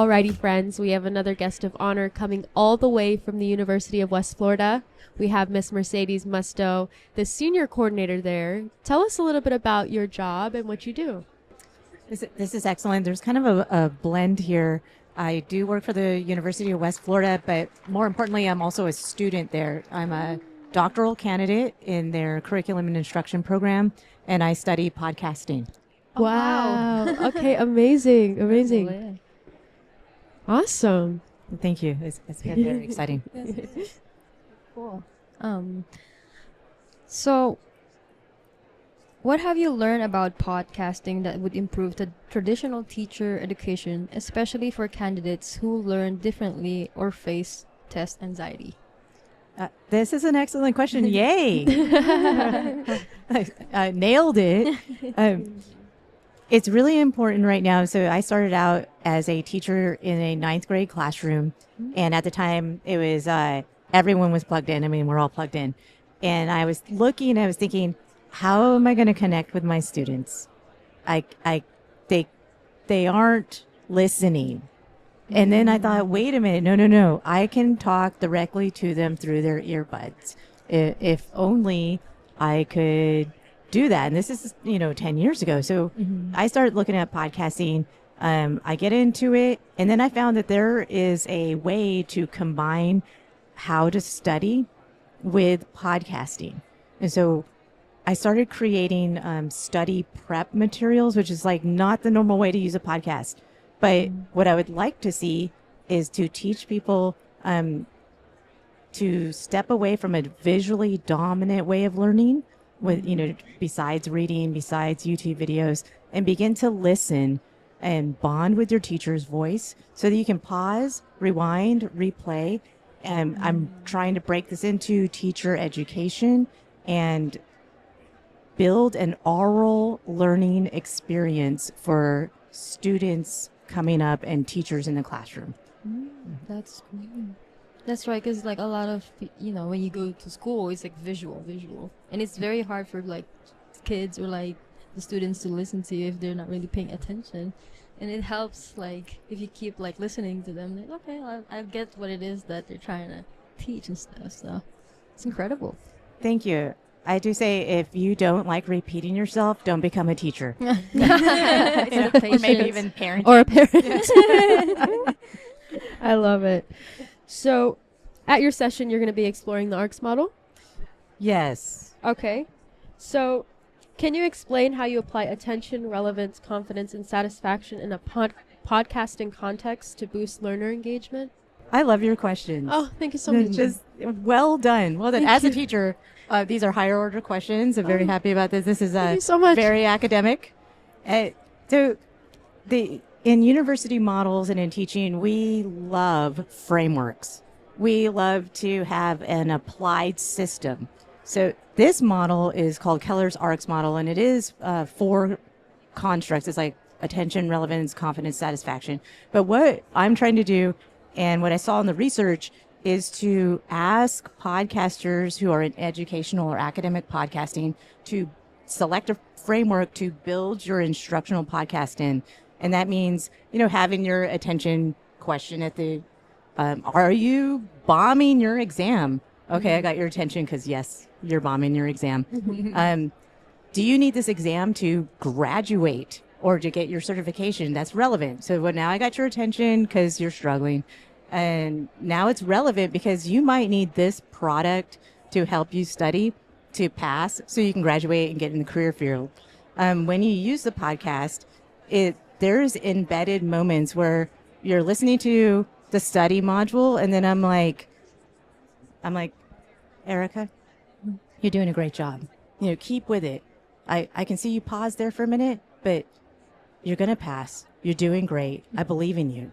Alrighty, friends, we have another guest of honor coming all the way from the University of West Florida. We have Miss Mercedes Musto, the senior coordinator there. Tell us a little bit about your job and what you do. This is excellent. There's kind of a blend here. I do work for the University of West Florida, but more importantly, I'm also a student there. I'm a doctoral candidate in their curriculum and instruction program, and I study podcasting. Oh, wow. Okay, amazing. Awesome. Thank you. It's been very exciting. Cool. So what have you learned about podcasting that would improve the traditional teacher education, especially for candidates who learn differently or face test anxiety? This is an excellent question. Yay! I nailed it. It's really important right now. So I started out as a teacher in a 9th grade classroom. And at the time, it was everyone was plugged in. I mean, we're all plugged in. And I was looking, I was thinking, how am I going to connect with my students? They aren't listening. And then I thought, wait a minute, no. I can talk directly to them through their earbuds. If only I could do that. And this is, 10 years ago. So I started looking at podcasting. I get into it. And then I found that there is a way to combine how to study with podcasting. And so I started creating study prep materials, which is like not the normal way to use a podcast. But what I would like to see is to teach people to step away from a visually dominant way of learning with, besides reading, besides YouTube videos, and begin to listen and bond with your teacher's voice so that you can pause, rewind, replay. And I'm trying to break this into teacher education and build an oral learning experience for students coming up and teachers in the classroom. That's cool. That's right, because like a lot of, when you go to school, it's like visual. And it's very hard for like kids or like the students to listen to you if they're not really paying attention. And it helps like if you keep like listening to them, like, okay, I get what it is that they're trying to teach and stuff. So it's incredible. Thank you. I do say if you don't like repeating yourself, don't become a teacher. Or maybe even parent. Or a parent. I love it. So at your session, you're going to be exploring the ARCS model? Yes. Okay. So can you explain how you apply attention, relevance, confidence, and satisfaction in a podcasting context to boost learner engagement? I love your questions. Oh, thank you so much. Just well done. Well done. As a teacher, these are higher order questions. I'm very happy about this. This is thank you so much. Very academic. So in university models and in teaching, we love frameworks. We love to have an applied system. So this model is called Keller's ARCS model, and it is 4 constructs. It's like attention, relevance, confidence, satisfaction. But what I'm trying to do and what I saw in the research is to ask podcasters who are in educational or academic podcasting to select a framework to build your instructional podcast in. And that means, having your attention question at the, are you bombing your exam? Okay, I got your attention because yes, you're bombing your exam. Do you need this exam to graduate or to get your certification? That's relevant. So now I got your attention because you're struggling. And now it's relevant because you might need this product to help you study to pass so you can graduate and get in the career field. When you use the podcast, there's embedded moments where you're listening to the study module and then I'm like, Erica, you're doing a great job. Keep with it. I can see you pause there for a minute, but you're going to pass. You're doing great. I believe in you.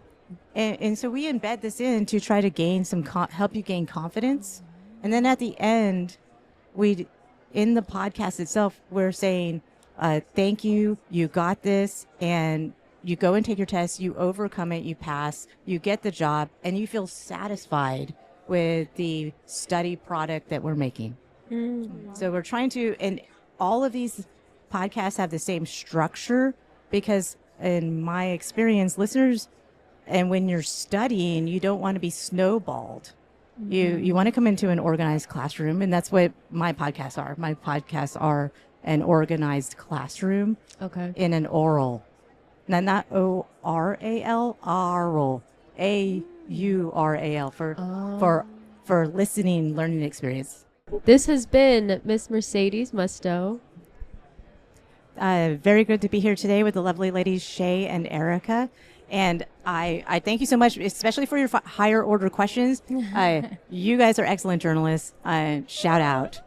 And so we embed this in to try to gain help you gain confidence. And then at the end, in the podcast itself, we're saying, thank you, you got this, and you go and take your test, you overcome it, you pass, you get the job, and you feel satisfied with the study product that we're making. So we're trying to, and all of these podcasts have the same structure because in my experience, listeners And when you're studying, you don't want to be snowballed. You want to come into an organized classroom, and that's what my podcasts are. My podcasts are an organized classroom Okay. in an oral. Now, not O-R-A-L, oral. A-U-R-A-L for listening, learning experience. This has been Miss Mercedes Musto. Very good to be here today with the lovely ladies, Shay and Erica. And I thank you so much, especially for your higher order questions. You guys are excellent journalists. Shout out.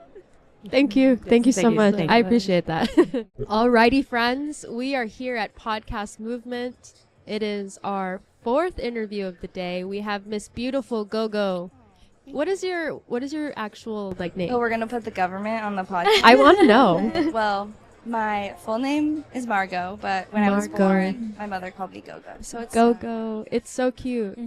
Thank you. Thank you so Thank you. much. Thank I you. appreciate that. Alrighty, friends. We are here at Podcast Movement. It is our 4th interview of the day. We have Miss Beautiful Gogo. What is your actual name? Oh, we're gonna put the government on the podcast. I want to know. Well, my full name is Margot, but when I was Margot. born, my mother called me Gogo. So it's Gogo. It's so cute.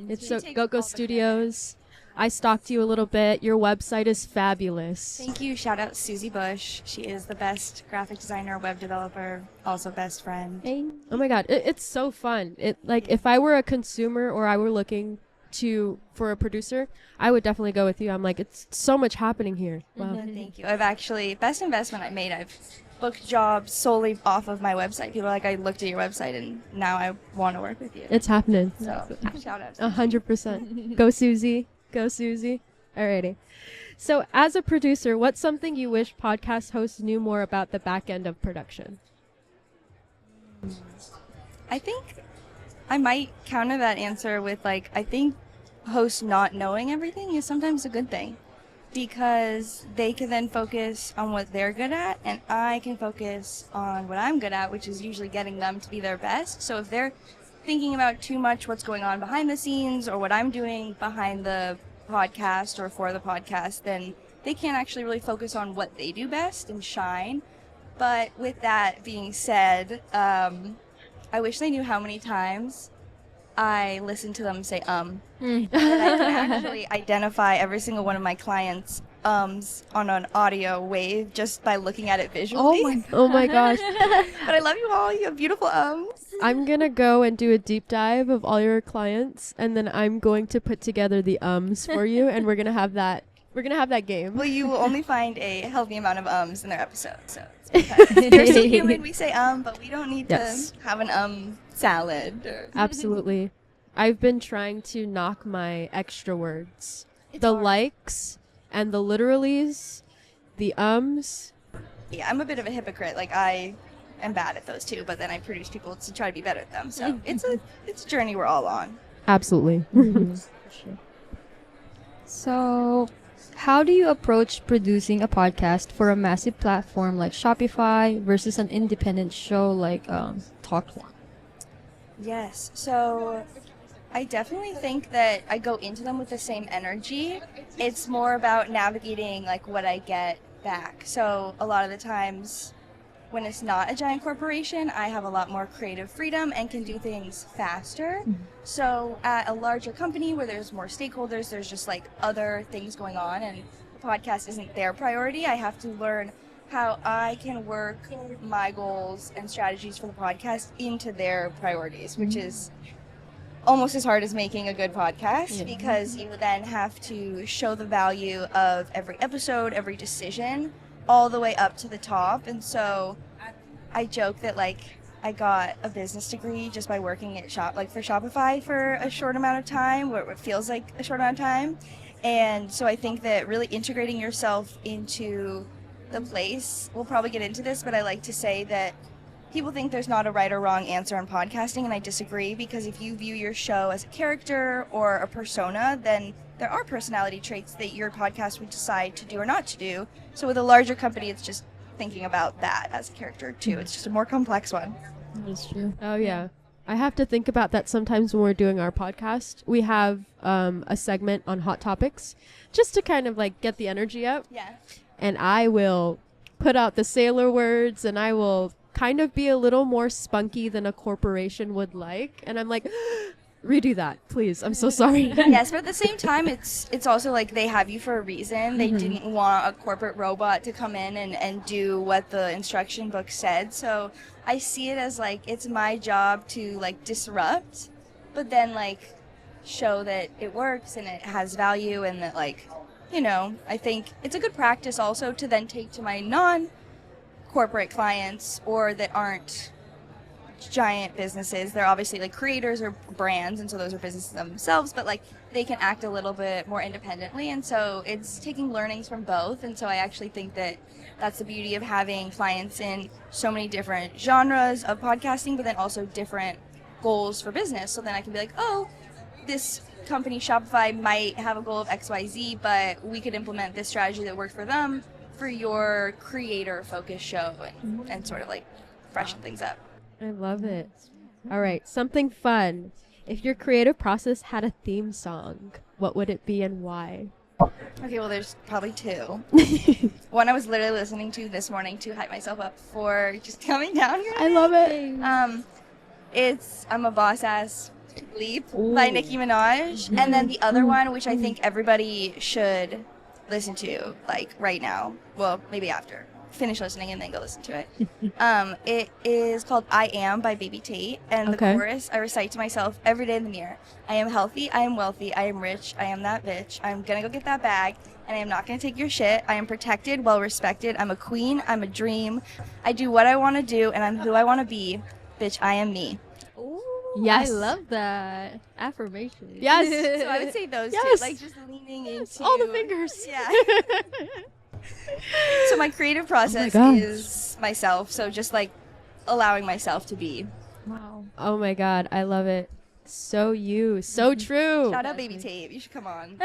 It's so Gogo Studios. I stalked you a little bit. Your website is fabulous. Thank you. Shout out Susie Bush. She is the best graphic designer, web developer, also best friend. Oh my god, it's so fun. If I were a consumer or I were looking for a producer, I would definitely go with you. I'm like, it's so much happening here. Wow. Thank you. I've actually, best investment I made, I've booked jobs solely off of my website. People are like, I looked at your website and now I want to work with you. It's happening. So shout out. 100%. Go Susie. Go Susie. Alrighty. So as a producer, what's something you wish podcast hosts knew more about the back end of production? I think I might counter that answer with I think hosts not knowing everything is sometimes a good thing, because they can then focus on what they're good at and I can focus on what I'm good at, which is usually getting them to be their best. So if they're thinking about too much what's going on behind the scenes or what I'm doing behind the podcast or for the podcast, then they can't actually really focus on what they do best and shine. But with that being said, I wish they knew how many times I listen to them say And I can actually identify every single one of my clients' on an audio wave just by looking at it visually. Oh my gosh. But I love you all. You have beautiful I'm gonna go and do a deep dive of all your clients, and then I'm going to put together the for you, and we're gonna have that game. Well, you will only find a healthy amount of in their episodes. So it's because they're still human. We say but we don't need Yes. to have an salad. Absolutely. I've been trying to knock my extra words. It's The hard. likes and the literallys, the Yeah, I'm a bit of a hypocrite. I am bad at those too, but then I produce people to try to be better at them. So it's a journey we're all on. Absolutely. So, how do you approach producing a podcast for a massive platform like Shopify versus an independent show like Talk One? Yes. So I definitely think that I go into them with the same energy. It's more about navigating what I get back. So a lot of the times when it's not a giant corporation, I have a lot more creative freedom and can do things faster. So at a larger company where there's more stakeholders, there's just other things going on and the podcast isn't their priority. I have to learn how I can work my goals and strategies for the podcast into their priorities, which is almost as hard as making a good podcast, because you then have to show the value of every episode, every decision, all the way up to the top. And so I joke that I got a business degree just by working at for Shopify for a short amount of time, where it feels like a short amount of time. And so I think that really integrating yourself into the place, we'll probably get into this, but I like to say that people think there's not a right or wrong answer on podcasting, and I disagree, because if you view your show as a character or a persona, then there are personality traits that your podcast would decide to do or not to do. So with a larger company, it's just thinking about that as a character too. It's just a more complex one. That's true. Oh yeah. I have to think about that sometimes when we're doing our podcast. We have a segment on hot topics just to kind of get the energy up. Yeah. And I will put out the sailor words, and I will kind of be a little more spunky than a corporation would like. And I'm like, redo that, please. I'm so sorry. Yes, but at the same time, it's also they have you for a reason. They didn't want a corporate robot to come in and do what the instruction book said. So I see it as it's my job to disrupt but then like show that it works and it has value, and that like, I think it's a good practice also to then take to my non-corporate clients, or that aren't giant businesses. They're obviously like creators or brands, and so those are businesses themselves, but like they can act a little bit more independently, and so it's taking learnings from both. And so I actually think that that's the beauty of having clients in so many different genres of podcasting, but then also different goals for business. So then I can be like, oh, this company Shopify might have a goal of XYZ, but we could implement this strategy that works for them for your creator focused show, and sort of like freshen things up. I love it. All right, something fun. If your creative process had a theme song, what would it be and why? Okay, well, there's probably two. One I was literally listening to this morning to hype myself up for just coming down here. I love it. It's I'm a Boss Ass Leap by Nicki Minaj. And then the other one, which I think everybody should listen to, like right now. Well, maybe after. Finish listening and then go listen to it. It is called I Am by Baby Tate. And the chorus I recite to myself every day in the mirror. I am healthy, I am wealthy, I am rich, I am that bitch. I'm gonna go get that bag, and I am not gonna take your shit. I am protected, well respected. I'm a queen, I'm a dream. I do what I wanna do, and I'm who I wanna be. Bitch, I am me. Ooh, Yes. I love that affirmation. Yes. So I would say those Yes. two, like just leaning into All the fingers. Yeah. So my creative process gosh. is myself. So just like allowing myself to be. Wow. Oh my God, I love it. So true. Shout out Baby Tate. You should come on.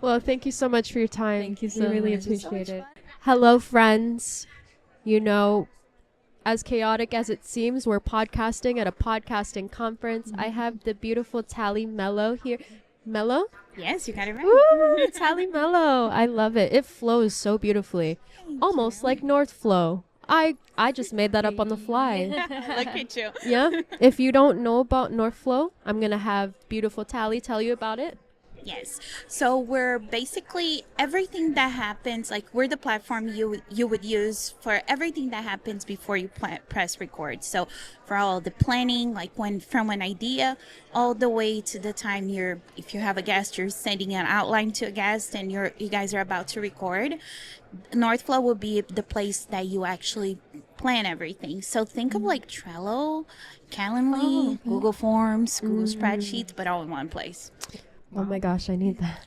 Well, thank you so much for your time. Thank you We so really much. appreciate it. Hello, friends. As chaotic as it seems, we're podcasting at a podcasting conference. I have the beautiful Tally Mello here. Mello? Yes, you got it right. Woo! Tally Mello. I love it. It flows so beautifully. Almost like North Flow. I just made that up on the fly. Look at you. Yeah? If you don't know about North Flow, I'm going to have beautiful Tally tell you about it. Yes. So we're basically everything that happens, like we're the platform you would use for everything that happens before you press record. So for all the planning, like from an idea all the way to the time if you have a guest, you're sending an outline to a guest and you guys are about to record. Northflow will be the place that you actually plan everything. So think of like Trello, Calendly, Google Forms, Google Spreadsheets, but all in one place. Oh my gosh, I need that.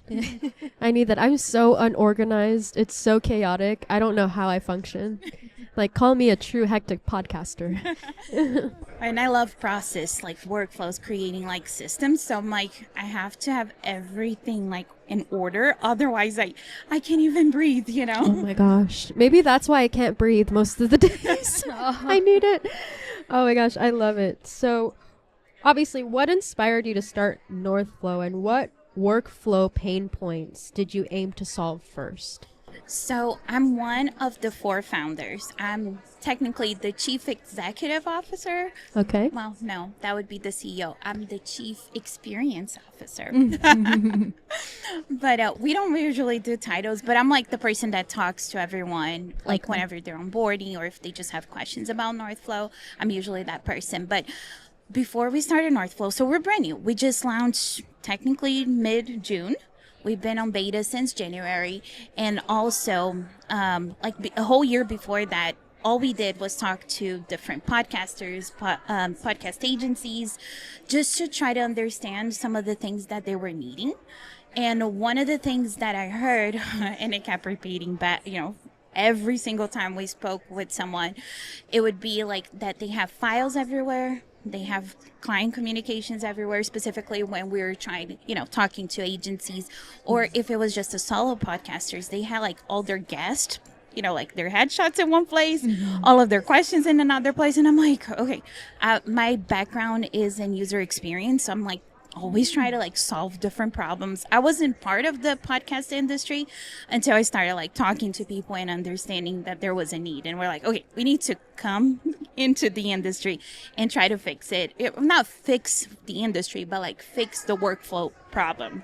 I need that. I'm so unorganized. It's so chaotic. I don't know how I function. Like, call me a true hectic podcaster. And I love process, like workflows, creating like systems. So I'm like, I have to have everything like in order. Otherwise, I can't even breathe, Oh my gosh. Maybe that's why I can't breathe most of the days. I need it. Oh my gosh, I love it. So, obviously, what inspired you to start Northflow, and what workflow pain points did you aim to solve first? So I'm one of the 4 founders. I'm technically the chief executive officer. Okay. Well, no, that would be the CEO. I'm the chief experience officer. But we don't usually do titles, but I'm like the person that talks to everyone, like whenever they're onboarding or if they just have questions about Northflow, I'm usually that person. But before we started Northflow, so we're brand new. We just launched technically mid-June. We've been on beta since January. And also, a whole year before that, all we did was talk to different podcasters, podcast agencies, just to try to understand some of the things that they were needing. And one of the things that I heard, and it kept repeating back, every single time we spoke with someone, it would be like that they have files everywhere. They have client communications everywhere, specifically when we were trying, talking to agencies, or if it was just a solo podcasters, they had like all their guests, like their headshots in one place, all of their questions in another place. And I'm like, okay, my background is in user experience. So I'm like, always try to like solve different problems. I wasn't part of the podcast industry until I started like talking to people and understanding that there was a need. And we're like, okay, we need to come into the industry and try to fix it. Not fix the industry, but like fix the workflow problem.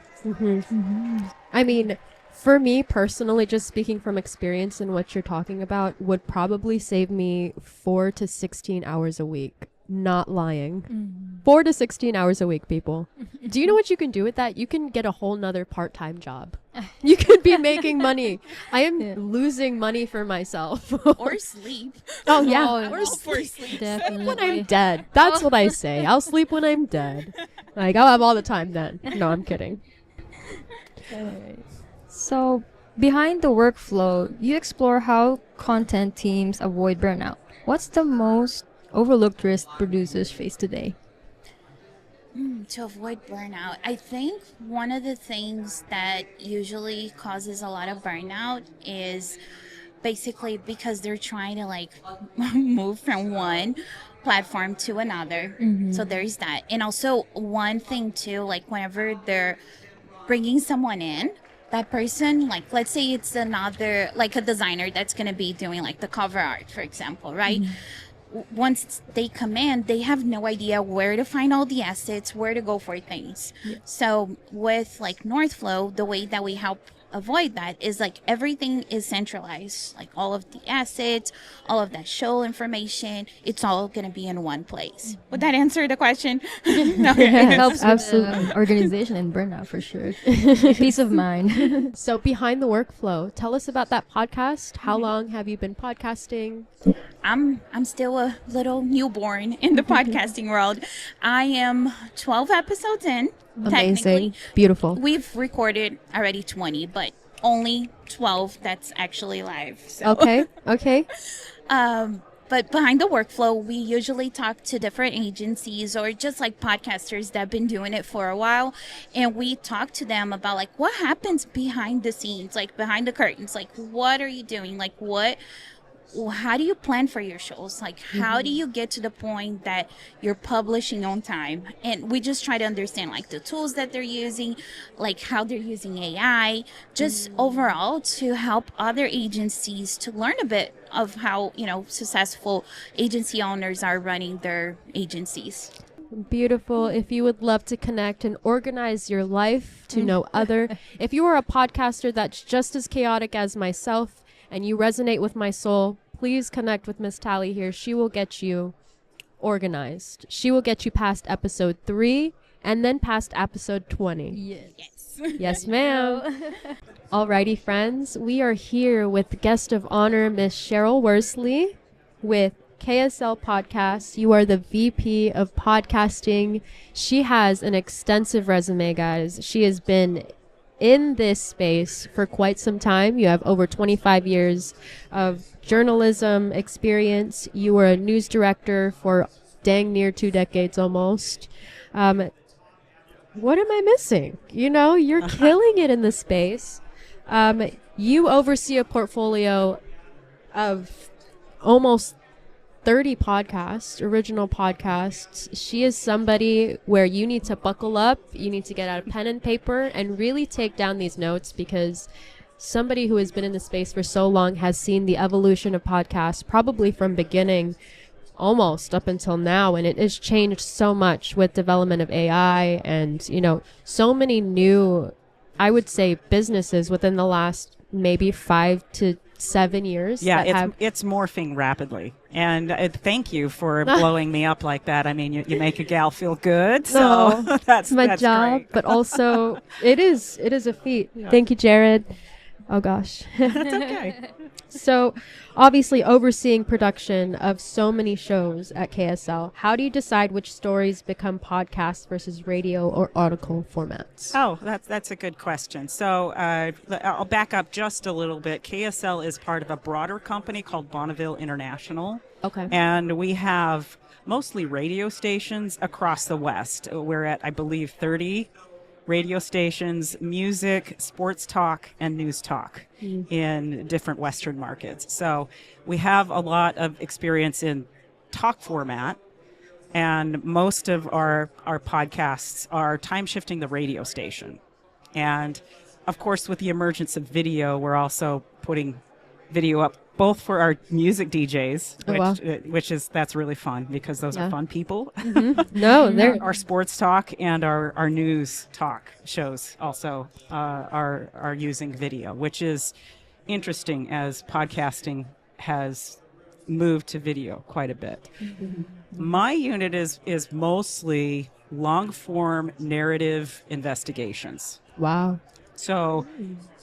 I mean, for me personally, just speaking from experience and what you're talking about, would probably save me 4 to 16 hours a week. Not lying. 4 to 16 hours a week, people. Do you know what you can do with that? You can get a whole nother part-time job. You could be making money. I am losing money for myself. Or sleep. Oh, yeah. Oh, Or For sleep. Definitely. when I'm dead. That's what I say. I'll sleep when I'm dead. Like, I'll have all the time then. No, I'm kidding. So, behind the workflow, you explore how content teams avoid burnout. What's the most overlooked risk producers face today? To avoid burnout, I think one of the things that usually causes a lot of burnout is basically because they're trying to like move from one platform to another. So there's that. And also one thing too, like whenever they're bringing someone in, that person, like let's say it's another, like a designer that's going to be doing like the cover art, for example, right? Once they come in, they have no idea where to find all the assets, where to go for things. So with like Northflow, the way that we help avoid that is like everything is centralized, like all of the assets, all of that show information, it's all going to be in one place. Would that answer the question? No. It helps Absolutely. with organization and burnout for sure. Peace of mind. So, behind the workflow, tell us about that podcast. How long have you been podcasting? I'm still a little newborn in the podcasting world. I am 12 episodes in. Amazing. Technically, Beautiful. we've recorded already 20, but only 12 that's actually live. So. Okay. Okay. But behind the workflow, we usually talk to different agencies or just like podcasters that have been doing it for a while. And we talk to them about like what happens behind the scenes, like behind the curtains, like what are you doing? Like how do you plan for your shows? Like, how do you get to the point that you're publishing on time? And we just try to understand like the tools that they're using, like how they're using AI, just overall to help other agencies to learn a bit of how, successful agency owners are running their agencies. Beautiful. If you would love to connect and organize your life to know other, if you are a podcaster that's just as chaotic as myself, and you resonate with my soul, please connect with Miss Tally here. She will get you organized. She will get you past episode 3 and then past episode 20. Yes. Yes, ma'am. Alrighty, friends. We are here with guest of honor, Miss Cheryl Worsley with KSL Podcasts. You are the VP of podcasting. She has an extensive resume, guys. She has been in this space for quite some time. You have over 25 years of journalism experience. You were a news director for dang near 2 decades almost. What am I missing? You're killing it in the space. You oversee a portfolio of almost 30 podcasts, original podcasts. She is somebody where you need to buckle up, you need to get out a pen and paper and really take down these notes, because somebody who has been in the space for so long has seen the evolution of podcasts, probably from beginning almost up until now, and it has changed so much with development of AI and, so many new, I would say, businesses within the last maybe 5 to 7 years. Yeah, it's morphing rapidly. And thank you for blowing me up like that. I mean, you make a gal feel good. So No, that's my job, great. but also it is a feat. Yeah. Thank you, Jared. Oh gosh. That's okay. So, obviously overseeing production of so many shows at KSL, how do you decide which stories become podcasts versus radio or article formats? Oh, that's a good question. So I'll back up just a little bit. KSL is part of a broader company called Bonneville International. Okay. And we have mostly radio stations across the West. We're at, I believe, 30 radio stations, music, sports talk, and news talk in different Western markets. So we have a lot of experience in talk format, and most of our podcasts are time shifting the radio station. And of course, with the emergence of video, we're also putting video up both for our music DJs, that's really fun because those are fun people. No, they're Our sports talk and our news talk shows also are using video, which is interesting as podcasting has moved to video quite a bit. My unit is mostly long form narrative investigations. Wow. So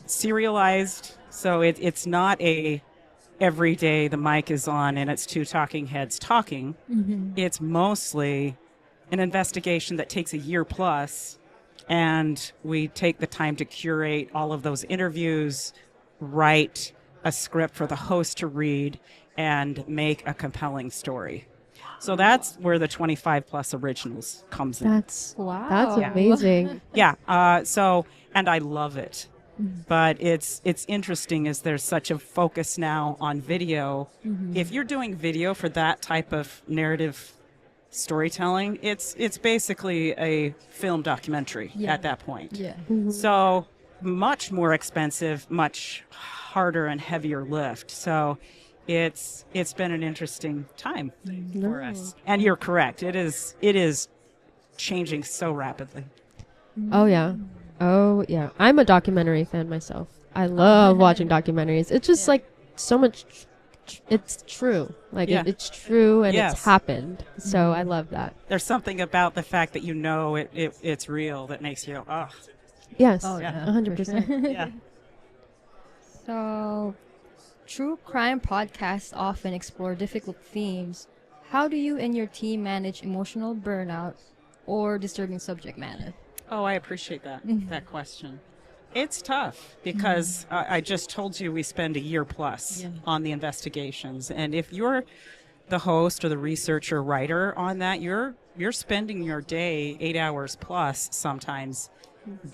serialized. So it's not a every day the mic is on and it's two talking heads talking. It's mostly an investigation that takes a year plus, and we take the time to curate all of those interviews, write a script for the host to read, and make a compelling story. So that's where the 25 plus originals comes in. That's Wow. amazing. Yeah. So, and I love it. But it's interesting is there's such a focus now on video. If you're doing video for that type of narrative storytelling, it's basically a film documentary at that point. Yeah. So much more expensive, much harder and heavier lift. So it's been an interesting time for us. And you're correct. It is changing so rapidly. Oh yeah. Oh yeah. I'm a documentary fan myself. I love watching documentaries. It's just like so much. It's true. Like Yeah. it's true and Yes. it's happened. So I love that. There's something about the fact that you know it's real that makes you, oh, Yes. Oh, yeah. 100%. yeah. So, true crime podcasts often explore difficult themes. How do you and your team manage emotional burnout or disturbing subject matter? Oh, I appreciate that question. It's tough because I just told you we spend a year plus on the investigations, and if you're the host or the researcher writer on that, you're spending your day 8 hours plus sometimes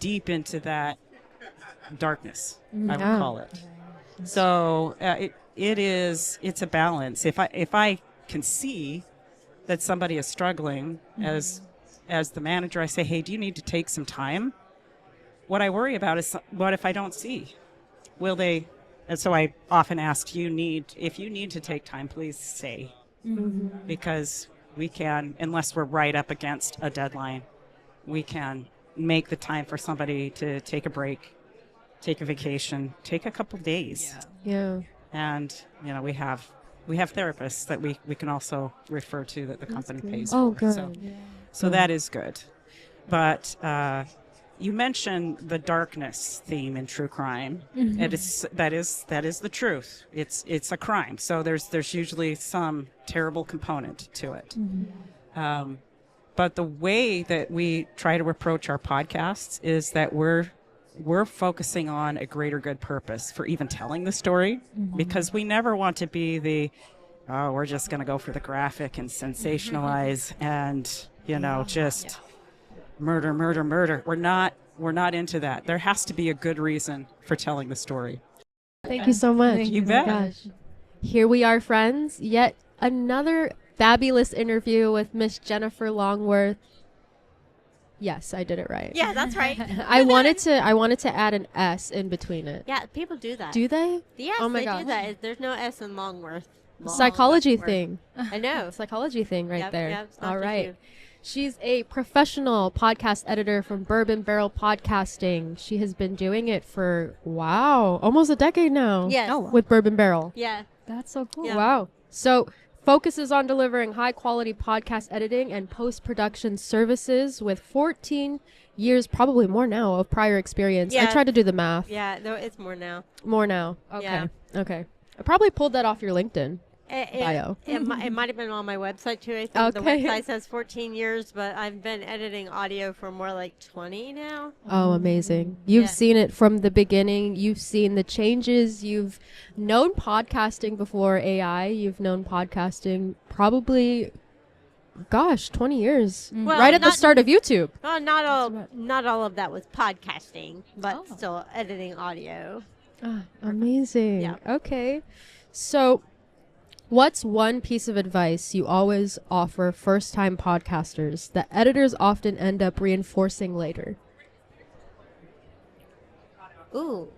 deep into that darkness, I would Yeah. call it. So it's a balance. If I can see that somebody is struggling as the manager, I say, hey, do you need to take some time? What I worry about is what if I don't see? Will they? And so I often ask, if you need to take time, please say, because we can, unless we're right up against a deadline, we can make the time for somebody to take a break, take a vacation, take a couple days. Yeah. And we have therapists that we can also refer to that the company pays Oh, for. good. So that is good. But you mentioned the darkness theme in true crime. That is the truth. It's a crime. So there's usually some terrible component to it. But the way that we try to approach our podcasts is that we're focusing on a greater good purpose for even telling the story, because we never want to be we're just going to go for the graphic and sensationalize and just murder. We're not into that. There has to be a good reason for telling the story. Thank you so much. You Oh my bet. gosh. Here we are, friends. Yet another fabulous interview with Miss Jennifer Longworth. Yes, I did it right. Yeah, that's right. I wanted to add an S in between it. Yeah, people do that. Do they? Yes, Oh my they gosh. do that. There's no S in Longworth. Psychology Longworth. thing. I know. Psychology thing right Yep, there. yep, it's not All just right. you. She's a professional podcast editor from Bourbon Barrel Podcasting. She has been doing it for, almost a decade now. Yes. Oh, with Bourbon Barrel. Yeah. That's so cool. Yeah. Wow. So focuses on delivering high quality podcast editing and post-production services with 14 years, probably more now, of prior experience. I Yeah. tried to do the math. Yeah, no, it's more now. More now. Okay. Yeah. Okay. I probably pulled that off your LinkedIn. Bio. It might have been on my website too. I think the Okay. website says 14 years, but I've been editing audio for more like 20 now. Oh, amazing. You've Yeah. seen it from the beginning. You've seen the changes. You've known podcasting before AI. You've known podcasting probably, 20 years. Well, Right at the not- start of YouTube. Well, not all of that was podcasting, but still editing audio. Amazing. Yeah. Okay. So, what's one piece of advice you always offer first-time podcasters that editors often end up reinforcing later? Ooh.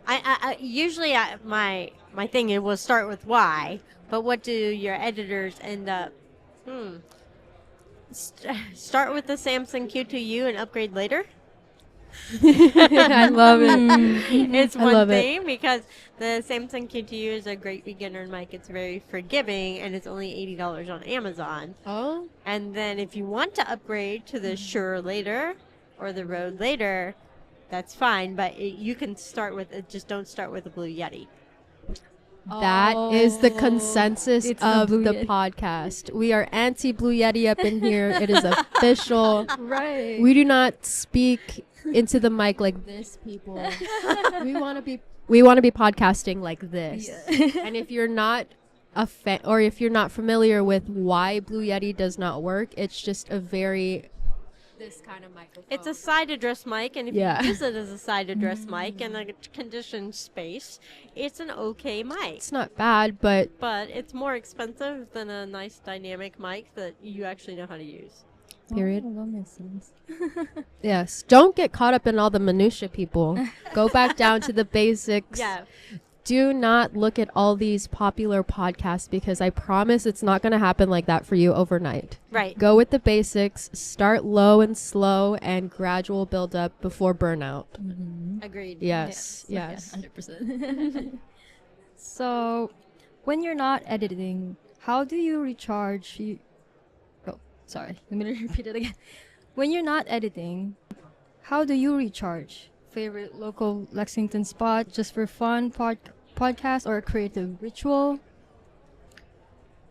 I usually my thing it will start with why, but what do your editors end up? Start with the Samsung Q2U and upgrade later. I love it. It's I one love it. thing because the Samsung Q2U is a great beginner mic. It's very forgiving and it's only $80 on Amazon. Oh, And then if you want to upgrade to the Shure later or the Rode later, that's fine. But you can start with it. Just don't start with the Blue Yeti. that is the Oh, consensus it's the of Blue the Yeti. podcast. We are anti Blue Yeti up in here. It is official. Right. We do not speak into the mic like this, people. we want to be podcasting like this. And if you're not a fan, or if you're not familiar with why Blue Yeti does not work, it's just a very this kind of microphone. It's a side address mic, and if Yeah. you use it as a side address mic in a conditioned space, it's an okay mic. It's not bad, but But it's more expensive than a nice dynamic mic that you actually know how to use. period. Oh, that makes sense. Yes. Don't get caught up in all the minutia, people. Go back down to the basics. Yeah. Do not look at all these popular podcasts because I promise it's not going to happen like that for you overnight. Right. Go with the basics, start low and slow, and gradual build up before burnout. Agreed. Yes, yes. 100%. So, when you're not editing, how do you recharge? Oh, sorry. Let me repeat it again. When you're not editing, how do you recharge? Favorite local Lexington spot just for fun, podcast, or a creative ritual?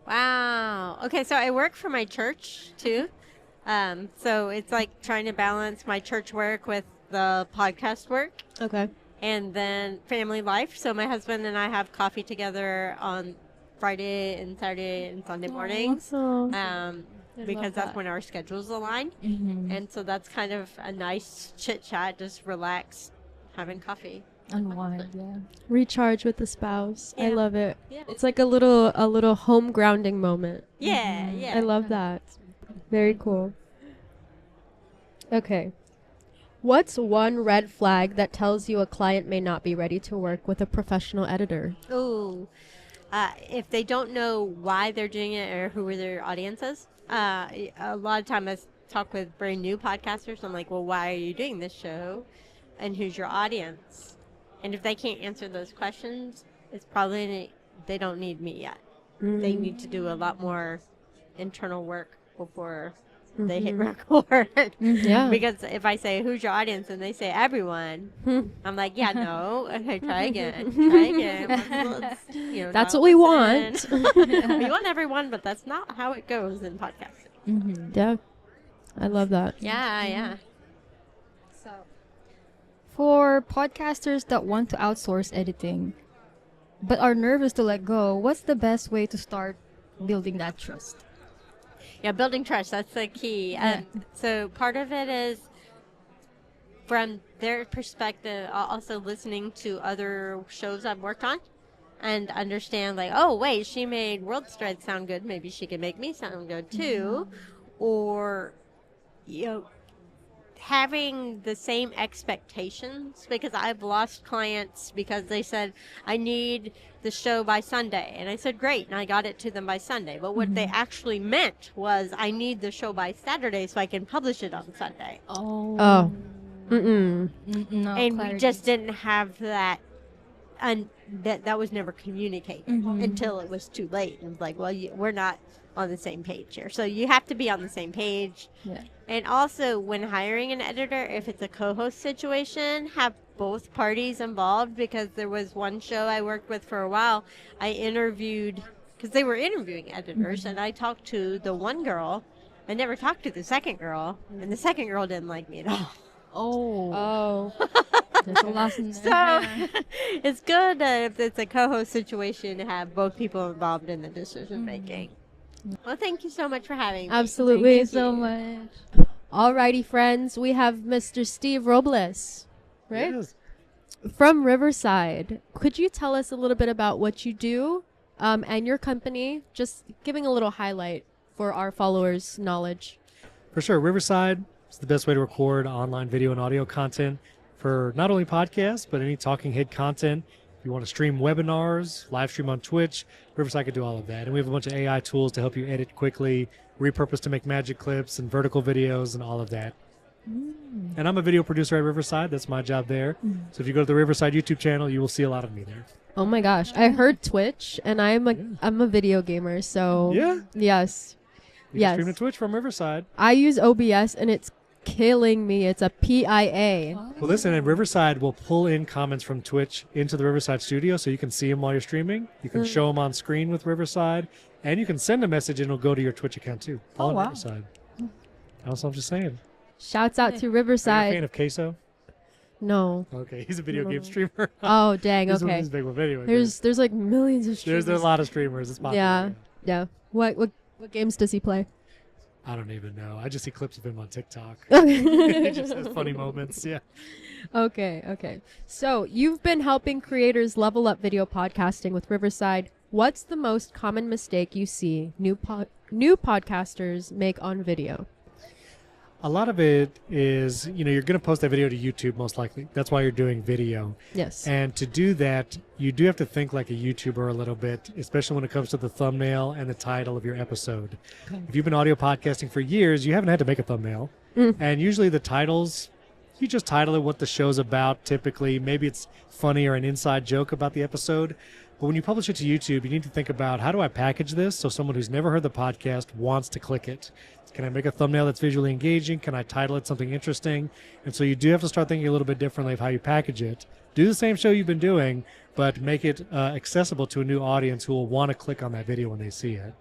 Wow. Okay, so I work for my church too. So it's like trying to balance my church work with the podcast work Okay. and then family life. So my husband and I have coffee together on Friday and Saturday and Sunday mornings. Because that's when our schedules align. And so that's kind of a nice chit chat, just relax, having coffee. Unwind, yeah. Recharge with the spouse. I Yeah. love it. Yeah. It's like a little home grounding moment. Yeah, yeah. I love that. Very cool. Okay. What's one red flag that tells you a client may not be ready to work with a professional editor? Ooh. If they don't know why they're doing it or who their audience is, a lot of time I talk with brand new podcasters. I'm like, well, why are you doing this show? And who's your audience? And if they can't answer those questions, it's probably they don't need me yet. They need to do a lot more internal work before they hit record. Yeah. Because if I say, who's your audience? And they say, everyone. I'm like, yeah, no. Okay, try again. Try again. That's what we want. We want everyone, but that's not how it goes in podcasting. Yeah. I love that. Yeah, yeah. So, for podcasters that want to outsource editing, but are nervous to let go, what's the best way to start building that trust? Yeah, building trust, that's the key. So part of it is from their perspective, also listening to other shows I've worked on and understand like, oh, wait, she made World Stride sound good. Maybe she can make me sound good too. Or, having the same expectations, because I've lost clients because they said, I need the show by Sunday. And I said, great. And I got it to them by Sunday. But what they actually meant was, I need the show by Saturday so I can publish it on Sunday. Oh. Mm-mm. No And we clarity. just didn't have that. And that was never communicated until it was too late. And it was like, well, we're not on the same page here. So you have to be on the same page. Yeah. And also, when hiring an editor, if it's a co-host situation, have both parties involved, because there was one show I worked with for a while. I interviewed, because they were interviewing editors, and I talked to the one girl. I never talked to the second girl, and the second girl didn't like me at all. Oh. Oh. There's a lesson So there. it's good if it's a co-host situation to have both people involved in the decision making. Well, thank you so much for having me. Absolutely. Thank you so much. Alrighty, friends. We have Mr. Steve Robles, right? Yes. From Riverside. Could you tell us a little bit about what you do and your company? Just giving a little highlight for our followers' knowledge. For sure. Riverside is the best way to record online video and audio content for not only podcasts, but any talking head content. If you want to stream webinars, live stream on Twitch, Riverside can do all of that. And we have a bunch of AI tools to help you edit quickly, repurpose to make magic clips and vertical videos and all of that. And I'm a video producer at Riverside. That's my job there. So if you go to the Riverside YouTube channel, you will see a lot of me there. Oh my gosh, I heard Twitch, and I'm a video gamer, so Yeah. yes, You can yes. stream to Twitch from Riverside. I use OBS, and it's killing me. It's a PIA. Well, listen, and Riverside will pull in comments from Twitch into the Riverside studio so you can see them while you're streaming. You can show them on screen with Riverside, and you can send a message and it'll go to your Twitch account too. All on wow. Riverside. Also, I'm just saying. Shouts out to Are you a Riverside. fan of Queso? No. Okay, he's a video No. game streamer. Oh dang. He's one of Okay. these big ones. Anyway, There's like millions of streamers. there's a lot of streamers. It's popular. Yeah. Yeah. What games does he play? I don't even know. I just see clips of him on TikTok. Okay. He just has funny moments. Yeah. Okay. So you've been helping creators level up video podcasting with Riverside. What's the most common mistake you see new podcasters make on video? A lot of it is, you're going to post that video to YouTube most likely. That's why you're doing video. Yes. And to do that, you do have to think like a YouTuber a little bit, especially when it comes to the thumbnail and the title of your episode. If you've been audio podcasting for years, you haven't had to make a thumbnail. And usually the titles, you just title it what the show's about typically. Maybe it's funny or an inside joke about the episode. But when you publish it to YouTube, you need to think about, how do I package this so someone who's never heard the podcast wants to click it? Can I make a thumbnail that's visually engaging? Can I title it something interesting? And so you do have to start thinking a little bit differently of how you package it. Do the same show you've been doing, but make it accessible to a new audience who will want to click on that video when they see it.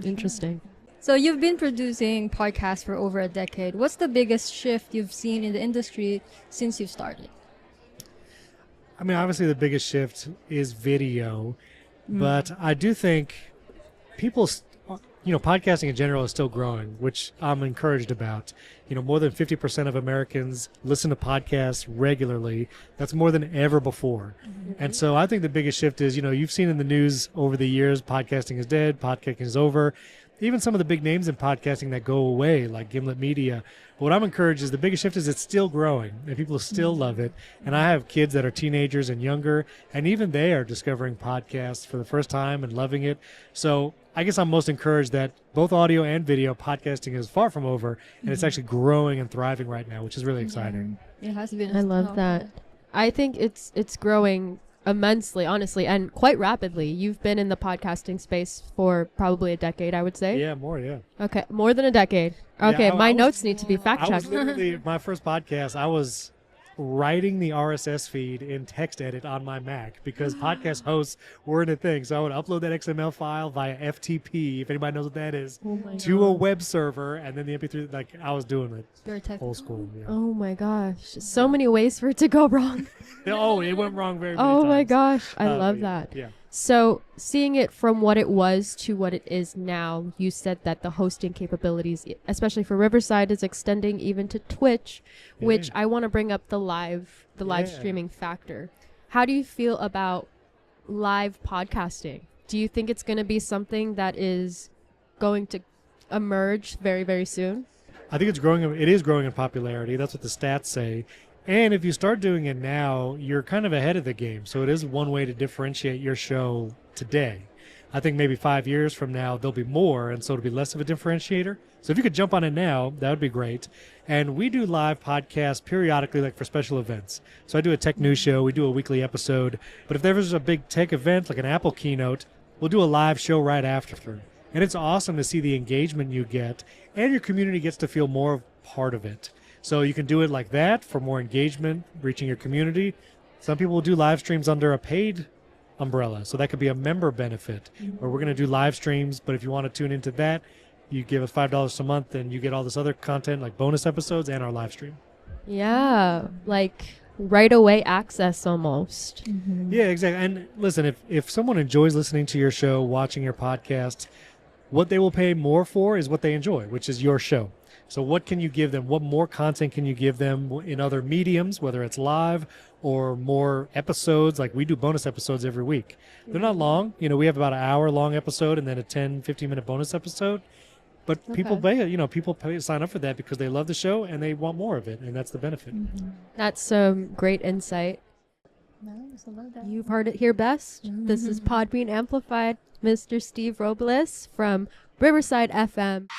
Interesting. So you've been producing podcasts for over a decade. What's the biggest shift you've seen in the industry since you started? I mean, obviously the biggest shift is video, but I do think podcasting in general is still growing, which I'm encouraged about. More than 50% of Americans listen to podcasts regularly. That's more than ever before. And so I think the biggest shift is, you've seen in the news over the years, podcasting is dead, podcasting is over. Even some of the big names in podcasting that go away, like Gimlet Media. But what I'm encouraged is the biggest shift is it's still growing, and people still love it. And I have kids that are teenagers and younger, and even they are discovering podcasts for the first time and loving it. So I guess I'm most encouraged that both audio and video podcasting is far from over, and it's actually growing and thriving right now, which is really exciting. It has been. I love that. I think it's growing immensely, honestly, and quite rapidly. You've been in the podcasting space for probably a decade, I would say. Yeah, more, yeah. Okay, more than a decade. Okay, Yeah, my I was- notes need to be fact I was checked. literally, my first podcast, I was writing the RSS feed in TextEdit on my Mac because podcast hosts weren't a thing. So I would upload that XML file via FTP, if anybody knows what that is, to a web server, and then the MP3, like I was doing it Very technical. old school. Yeah. Oh my gosh, so many ways for it to go wrong. Oh, it went wrong very many Oh times. my gosh, I love yeah, that. Yeah. So, seeing it from what it was to what it is now, you said that the hosting capabilities, especially for Riverside, is extending even to Twitch, which Yeah. I want to bring up the live Yeah. streaming factor. How do you feel about live podcasting? Do you think it's going to be something that is going to emerge very, very soon? I think it's growing. It is growing in popularity. That's what the stats say. And if you start doing it now, you're kind of ahead of the game. So it is one way to differentiate your show today. I think maybe 5 years from now, there'll be more, and so it'll be less of a differentiator. So if you could jump on it now, that would be great. And we do live podcasts periodically, like for special events. So I do a tech news show. We do a weekly episode. But if there's a big tech event, like an Apple keynote, we'll do a live show right after. And it's awesome to see the engagement you get, and your community gets to feel more part of it. So you can do it like that for more engagement, reaching your community. Some people will do live streams under a paid umbrella. So that could be a member benefit, where we're going to do live streams. But if you want to tune into that, you give us $5 a month and you get all this other content like bonus episodes and our live stream. Yeah, like right away access almost. Yeah, exactly. And listen, if someone enjoys listening to your show, watching your podcast, what they will pay more for is what they enjoy, which is your show. So what can you give them? What more content can you give them in other mediums, whether it's live or more episodes? Like we do bonus episodes every week. They're not long. We have about an hour-long episode and then a 10, 15-minute bonus episode. But people pay, sign up for that because they love the show and they want more of it, and that's the benefit. That's some great insight. Nice, I love that. You've heard it here best. This is Podbean Amplified, Mr. Steve Robles from Riverside FM.